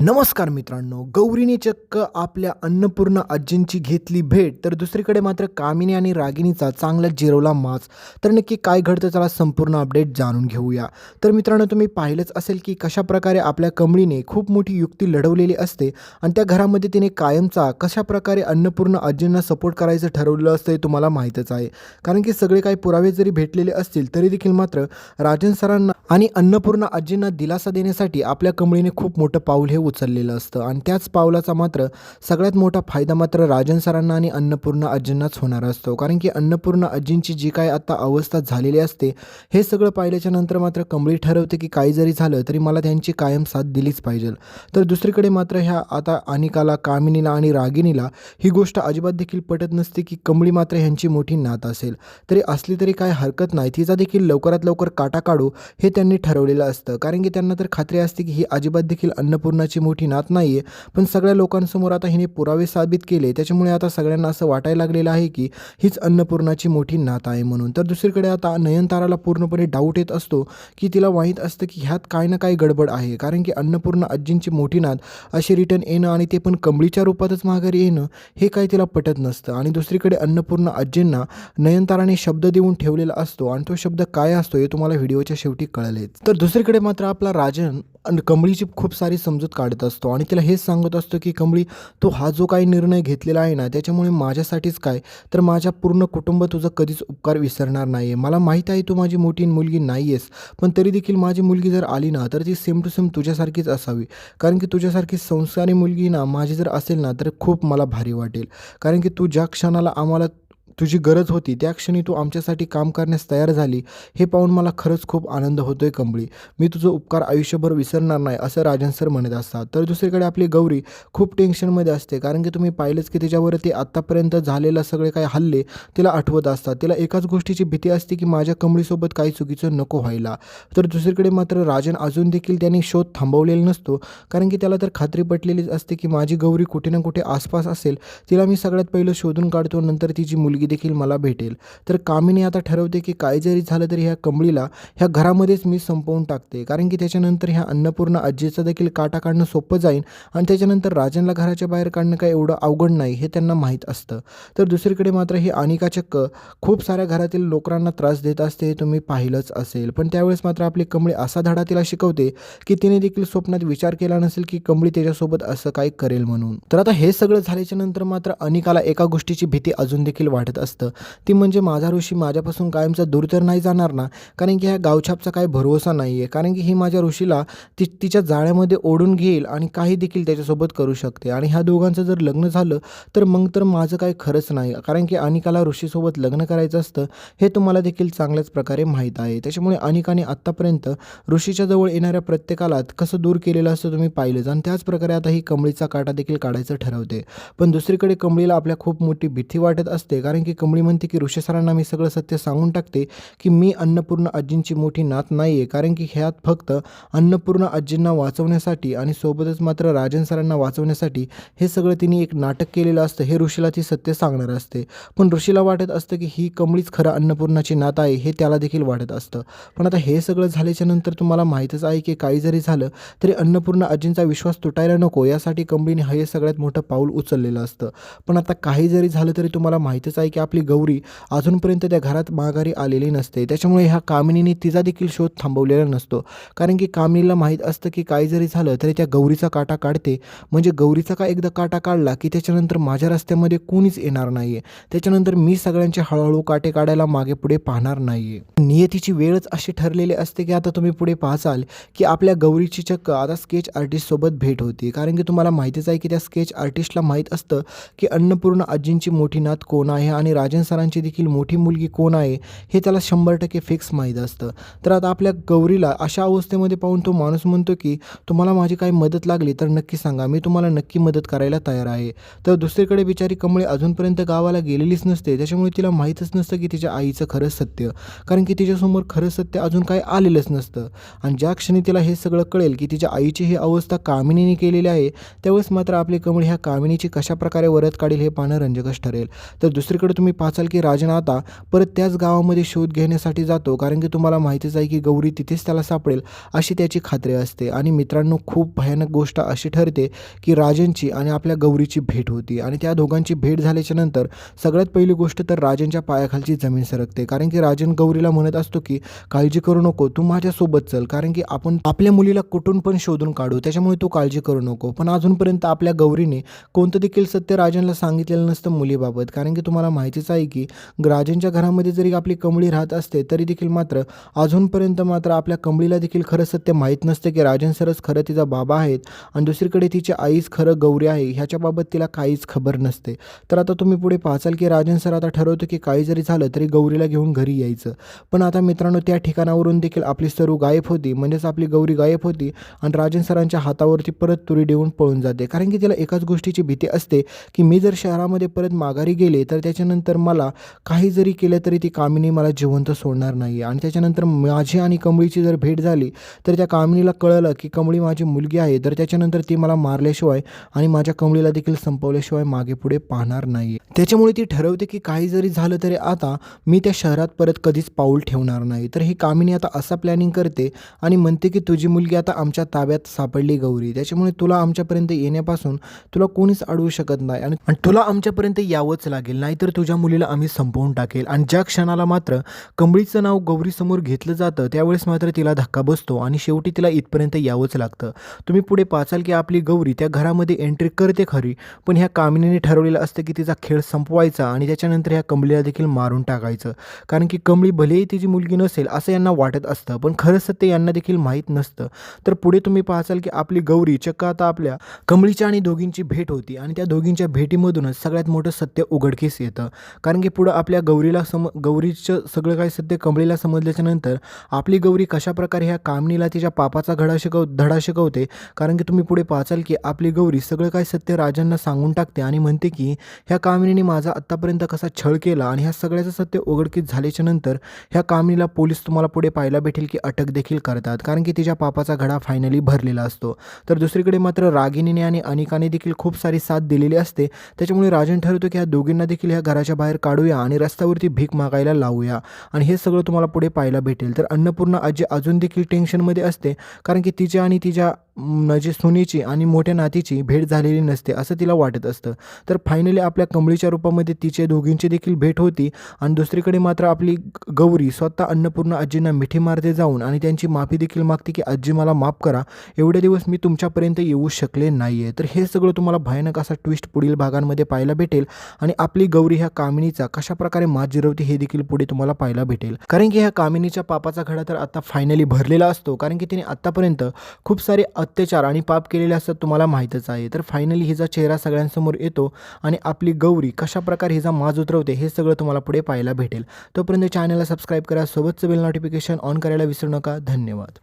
नमस्कार मित्रांनो, गौरीने चक्क आपल्या अन्नपूर्णा आजींची घेतली भेट, तर दुसरीकडे मात्र कामिनी आणि रागिणीचा चांगलाच जिरवला माज. तर नक्की काय घडतं चला संपूर्ण अपडेट जाणून घेऊया. तर मित्रांनो, तुम्ही पाहिलंच असेल की कशाप्रकारे आपल्या कमळीने खूप मोठी युक्ती लढवलेली असते आणि त्या घरामध्ये तिने कायमचा कशाप्रकारे अन्नपूर्णा आजींना सपोर्ट करायचं ठरवलेलं असतं हे तुम्हाला माहीतच आहे. कारण की सगळे काही पुरावे जरी भेटलेले असतील तरी देखील मात्र राजन सरांना आणि अन्नपूर्णा आजींना दिलासा देण्यासाठी आपल्या कमळीने खूप मोठं पाऊल हे उचललेलं असतं आणि त्याच पावलाचा मात्र सगळ्यात मोठा फायदा मात्र राजन सरांना आणि अन्नपूर्णा आजींनाच होणार असतो. कारण की अन्नपूर्णा आजींची जी काय आता अवस्था झालेली असते हे सगळं पाहिल्याच्या नंतर मात्र कमळी ठरवते की काही जरी झालं तरी मला त्यांची कायम साथ दिलीच पाहिजे. तर दुसरीकडे मात्र ह्या आता अनिकाला, कामिनीला आणि रागिणीला ही गोष्ट अजिबात देखील पटत नसते की कमळी मात्र ह्यांची मोठी नात असेल. तरी असली तरी काय हरकत नाही, तिचा देखील लवकरात लवकर काटा काढू हे त्यांनी ठरवलेलं असतं. कारण की त्यांना तर खात्री असते की ही अजिबात देखील अन्नपूर्णाची मोठी नात नाही आहे, पण सगळ्या लोकांसमोर आता हिने पुरावे साबित केले, त्याच्यामुळे आता सगळ्यांना असं वाटायला लागलेलं आहे की हीच अन्नपूर्णाची मोठी नात आहे म्हणून. तर दुसरीकडे आता नयनताराला पूर्णपणे डाऊट येत असतो की तिला माहीत असतं की ह्यात काय ना काय गडबड आहे. कारण की अन्नपूर्णा आजींची मोठी नात अशी रिटर्न येणं आणि ते पण कमळीच्या रूपातच माघारी येणं हे काही तिला पटत नसतं. आणि दुसरीकडे अन्नपूर्णा आजींना नयनताराने शब्द देऊन ठेवलेला असतो आणि तो शब्द काय असतो हे तुम्हाला व्हिडिओच्या शेवटी कळलेच. तर दुसरीकडे मात्र आपला राजन कमळीची खूप सारी समजूत काढत असतो आणि तिला हेच सांगत असतो की कमळी, तो हा जो काही निर्णय घेतलेला आहे ना त्याच्यामुळे माझ्यासाठीच काय तर माझ्या पूर्ण कुटुंब तुझं कधीच उपकार विसरणार नाही आहे. मला माहीत आहे तू माझी मोठी मुलगी नाही आहेस, पण तरी देखील माझी मुलगी जर आली ना तर ती सेम टू सेम तुझ्यासारखीच असावी. कारण की तुझ्यासारखी संस्कारी मुलगी ना माझी जर असेल ना तर खूप मला भारी वाटेल. कारण की तू ज्या क्षणाला आम्हाला तुझी गरज होती त्या क्षणी तू आमच्यासाठी काम करण्यास तयार झाली हे पाहून मला खरंच खूप आनंद होतोय कमळी. मी तुझं उपकार आयुष्यभर विसरणार नाही असं राजन सर म्हणत असतात. तर दुसरीकडे आपली गौरी खूप टेन्शनमध्ये असते. कारण की तुम्ही पाहिलंच की तिच्यावरती आत्तापर्यंत झालेलं सगळे काही हल्ले तिला आठवत असतात. तिला एकाच गोष्टीची भीती असते की माझ्या कमळीसोबत काही चुकीचं नको व्हायला. तर दुसरीकडे मात्र राजन अजून देखील त्यांनी शोध थांबवलेला नसतो. कारण की त्याला तर खात्री पटलेलीच असते की माझी गौरी कुठे ना कुठे आसपास असेल, तिला मी सगळ्यात पहिलं शोधून काढतो, नंतर तिची मुलगी देखील मला भेटेल. तर कामिनी आता ठरवते की काय जरी झालं तरी ह्या कमळीला ह्या घरामध्येच मी संपवून टाकते. कारण की त्याच्यानंतर ह्या अन्नपूर्णा आजीचा देखील काटा काढणं सोपं जाईल आणि त्याच्यानंतर राजनला घराच्या बाहेर काढणं काही एवढं अवघड नाही हे त्यांना माहीत असतं. तर दुसरीकडे मात्र ही अनिका चक्क खूप साऱ्या घरातील लोकांना त्रास देत असते हे तुम्ही पाहिलंच असेल. पण त्यावेळेस मात्र आपली कमळी असा धडा तिला शिकवते की तिने देखील स्वप्नात विचार केला नसेल की कमळी त्याच्यासोबत असं काय करेल म्हणून. तर आता हे सगळं झाल्याच्या नंतर मात्र अनिकाला एका गोष्टीची भीती अजून देखील वाटत असतं, ती म्हणजे माझा ऋषी माझ्यापासून कायमचा दूर तर नाही जाणार ना. कारण की ह्या गावछापचा काही भरोसा नाही आहे. कारण की ही माझ्या ऋषीला तिच्या जाळ्यामध्ये ओढून घेईल आणि काही देखील त्याच्यासोबत करू शकते. आणि ह्या दोघांचं जर लग्न झालं तर मग तर माझं काही खरंच नाही. कारण की अनिकाला ऋषीसोबत लग्न करायचं असतं हे तुम्हाला देखील चांगल्याच प्रकारे माहीत आहे. त्याच्यामुळे अनिकाने आत्तापर्यंत ऋषीच्या जवळ येणाऱ्या प्रत्येकाला कसं दूर केलेलं असतं तुम्ही पाहिलंच. आणि त्याच प्रकारे आता ही कमळीचा काटा देखील काढायचं ठरवते. पण दुसरीकडे कमळीला आपल्या खूप मोठी भीती वाटत असते. कारण की कमळी म्हणते की ऋषी सरांना मी सगळं सत्य सांगून टाकते की मी अन्नपूर्णा आजींची मोठी नात नाही आहे. कारण की ह्यात फक्त अन्नपूर्णा आजींना वाचवण्यासाठी आणि सोबतच मात्र राजन सरांना वाचवण्यासाठी हे सगळं तिने एक नाटक केलेलं असतं हे ऋषीला ती सत्य सांगणार असते. पण ऋषीला वाटत असतं की ही कमळीच खरं अन्नपूर्णाची नात आहे हे त्याला देखील वाटत असतं. पण आता हे सगळं झाल्याच्या नंतर तुम्हाला माहीतच आहे की काही जरी झालं तरी अन्नपूर्णा आजींचा विश्वास तुटायला नको यासाठी कमळीने हे सगळ्यात मोठं पाऊल उचललेलं असतं. पण आता काही जरी झालं तरी तुम्हाला माहीतच आहे की आपली गौरी अजूनपर्यंत त्या घरात माघारी आलेली नसते. त्याच्यामुळे ह्या कामिनीने तिचा देखील शोध थांबवलेला नसतो. कारण की कामिनीला माहीत असतं की काही जरी झालं तरी त्या गौरीचा काटा काढते म्हणजे गौरीचा का एकदा काटा काढला की त्याच्यानंतर माझ्या रस्त्यामध्ये कोणीच येणार नाही आहे. त्याच्यानंतर मी सगळ्यांचे हळूहळू काटे काढायला मागे पुढे पाहणार नाही आहे. नियतीची वेळच अशी ठरलेली असते की आता तुम्ही पुढे पाहसाल की आपल्या गौरीची चक्क आता स्केच आर्टिस्टसोबत भेट होती. कारण की तुम्हाला माहितीच आहे की त्या स्केच आर्टिस्टला माहीत असतं की अन्नपूर्णा आजींची मोठी नात कोण आहे आणि राजन सरांची देखील मोठी मुलगी कोण आहे हे त्याला 100% फिक्स माहीत असतं. तर आता आपल्या गौरीला अशा अवस्थेमध्ये पाहून तो माणूस म्हणतो की तुम्हाला माझी काही मदत लागली तर नक्की सांगा, मी तुम्हाला नक्की मदत करायला तयार आहे. तर दुसरीकडे बिचारी कमळी अजूनपर्यंत गावाला गेलेलीच नसते. त्याच्यामुळे तिला माहीतच नसतं की तिच्या आईचं खरं सत्य. कारण की तिच्यासमोर खरं सत्य अजून काही आलेलंच नसतं. आणि ज्या क्षणी तिला हे सगळं कळेल की तिच्या आईची ही अवस्था कामिनीने केलेली आहे त्यावेळेस मात्र आपली कमळी ह्या कामिनीची कशाप्रकारे वरत काढेल हे पाहणं रंजकच ठरेल. तर दुसरीकडे दुसरीकडे तुम्ही पाहाल की राजन आता परत त्याच गावामध्ये शोध घेण्यासाठी जातो, कारण की तुम्हाला माहितीच आहे की गौरी तिथेच त्याला सापडेल अशी त्याची खात्री असते. आणि मित्रांनो, खूप भयानक गोष्ट अशी ठरते की राजनची आणि आपल्या गौरीची भेट होती आणि त्या दोघांची भेट झाल्याच्या नंतर सगळ्यात पहिली गोष्ट तर राजनच्या पायाखालची जमीन सरकते, कारण की राजन गौरीला म्हणत असतो की काळजी करू नको, तू माझ्यासोबत चल, कारण की आपण आपल्या मुलीला कुठून पण शोधून काढू, त्याच्यामुळे तू काळजी करू नको. पण अजूनपर्यंत आपल्या गौरीने कोणतं देखील सत्य राजनला सांगितलेलं नसतं मुलीबाबत, कारण की तुम्हाला माहितीच आहे की राजनच्या घरामध्ये जरी आपली कमळी राहत असते तरी देखील मात्र अजूनपर्यंत मात्र आपल्या कमळीला देखील खरं सत्य माहीत नसते की राजन सरच खरं तिचा बाबा आहेत आणि दुसरीकडे तिची आईच खरं गौरी आहे, ह्याच्याबाबत तिला काहीच खबर नसते. तर आता तुम्ही पुढे पाहाल की राजन सर आता ठरवतो की काही जरी झालं तरी गौरीला घेऊन घरी यायचं. पण आता मित्रांनो, त्या ठिकाणावरून देखील आपली सरू गायब होती, म्हणजेच आपली गौरी गायब होती आणि राजन सरांच्या हातावरती परत तुरी देऊन पळून जाते, कारण की तिला एकाच गोष्टीची भीती असते की मी जर शहरामध्ये परत माघारी गेले तर त्याच्यानंतर मला काही जरी केलं तरी ती कामिनी मला जिवंत सोडणार नाही. आणि त्याच्यानंतर माझी आणि कमळीची जर भेट झाली तर त्या कामिनीला कळलं की कमळी माझी मुलगी आहे, तर त्याच्यानंतर ती मला मारल्याशिवाय आणि माझ्या कमळीला देखील संपवल्याशिवाय मागे पुढे पाहणार नाही. त्याच्यामुळे ती ठरवते की काही जरी झालं तरी आता मी त्या शहरात परत कधीच पाऊल ठेवणार नाही. तर ही कामिनी आता असा प्लॅनिंग करते आणि म्हणते की तुझी मुलगी आता आमच्या ताब्यात सापडली गौरी, त्याच्यामुळे तुला आमच्यापर्यंत येण्यापासून तुला कोणीच अडवू शकत नाही आणि तुला आमच्यापर्यंत यावंच लागेल, नाहीतर तुझ्या मुलीला आम्ही संपवून टाकेल. आणि ज्या क्षणाला मात्र कमळीचं नाव गौरीसमोर घेतलं जातं त्यावेळेस मात्र तिला धक्का बसतो आणि शेवटी तिला इथपर्यंत यावंच लागतं. तुम्ही पुढे पाहाल की आपली गौरी त्या घरामध्ये एंट्री करते खरी, पण ह्या कामिनीने ठरवलेलं असतं की तिचा खेळ संपवायचा आणि त्याच्यानंतर ह्या कमळीला देखील मारून टाकायचं, कारण की कमळी भलेही तिची मुलगी नसेल असं यांना वाटत असतं, पण खरं सत्य यांना देखील माहीत नसतं. तर पुढे तुम्ही पाहाल की आपली गौरी चक्क आता आपल्या कमळीच्या आणि दोघींची भेट होती आणि त्या दोघींच्या भेटीमधूनच सगळ्यात मोठं सत्य उघडकीस येतं, कारण की पुढं आपल्या गौरीचं सगळं काही सत्य कमळीला समजल्याच्या नंतर आपली गौरी कशाप्रकारे ह्या कामिनीला तिच्या पापाचा धडा शिकवते. कारण की तुम्ही पुढे पाहाल की आपली गौरी सगळं काही सत्य राजांना सांगून टाकते आणि म्हणते की ह्या कामिनीने माझा आत्तापर्यंत कसा छळ केला, आणि ह्या सगळ्याचं सत्य उघडकीस झाल्याच्या नंतर ह्या कामिनीला पोलीस तुम्हाला पुढे पाहायला भेटेल की अटक देखील करतात, कारण की तिच्या पापाचा घडा फायनली भरलेला असतो. तर दुसरीकडे मात्र रागिनीने आणि अनिकाने देखील खूप सारी साथ दिलेली असते, त्याच्यामुळे राजन ठरवतो की ह्या दोघींना देखील ह्या घराच्या बाहेर काढूया आणि रस्त्यावरती भीक मागायला लावूया. आणि हे सगळं तुम्हाला पुढे पाहायला भेटेल. तर अन्नपूर्णा आजी अजून देखील टेन्शनमध्ये असते, कारण की तिच्या आणि तिच्या म्हणजे सुनेची आणि मोठ्या नातीची भेट झालेली नसते असं तिला वाटत असतं. तर फायनली आपल्या कमळीच्या रूपामध्ये तिचे दोघींची देखील भेट होती आणि दुसरीकडे मात्र आपली गौरी स्वतः अन्नपूर्णा आजींना मिठी मारते जाऊन आणि त्यांची माफी देखील मागते की आजी मला माफ करा, एवढे दिवस मी तुमच्यापर्यंत येऊ शकले नाही आहे. तर हे सगळं तुम्हाला भयानक असा ट्विस्ट पुढील भागांमध्ये पाहायला भेटेल आणि आपली गौरी ह्या कामिनीचा कशाप्रकारे मात जिरवते हे देखील पुढे तुम्हाला पाहायला भेटेल, कारण की ह्या कामिनीच्या पापाचा घडा तर आता फायनली भरलेला असतो, कारण की तिने आत्तापर्यंत खूप सारे अत्याचार आणि पाप केलेले असतात तुम्हाला माहीतच आहे. तर फायनली हिचा चेहरा सगळ्यांसमोर येतो आणि आपली गौरी कशाप्रकारे हिचा माज उतरवते हे सगळं तुम्हाला पुढे पाहायला भेटेल. तोपर्यंत चॅनलला सबस्क्राईब करा, सोबतचं बेल नोटिफिकेशन ऑन करायला विसरू नका. धन्यवाद.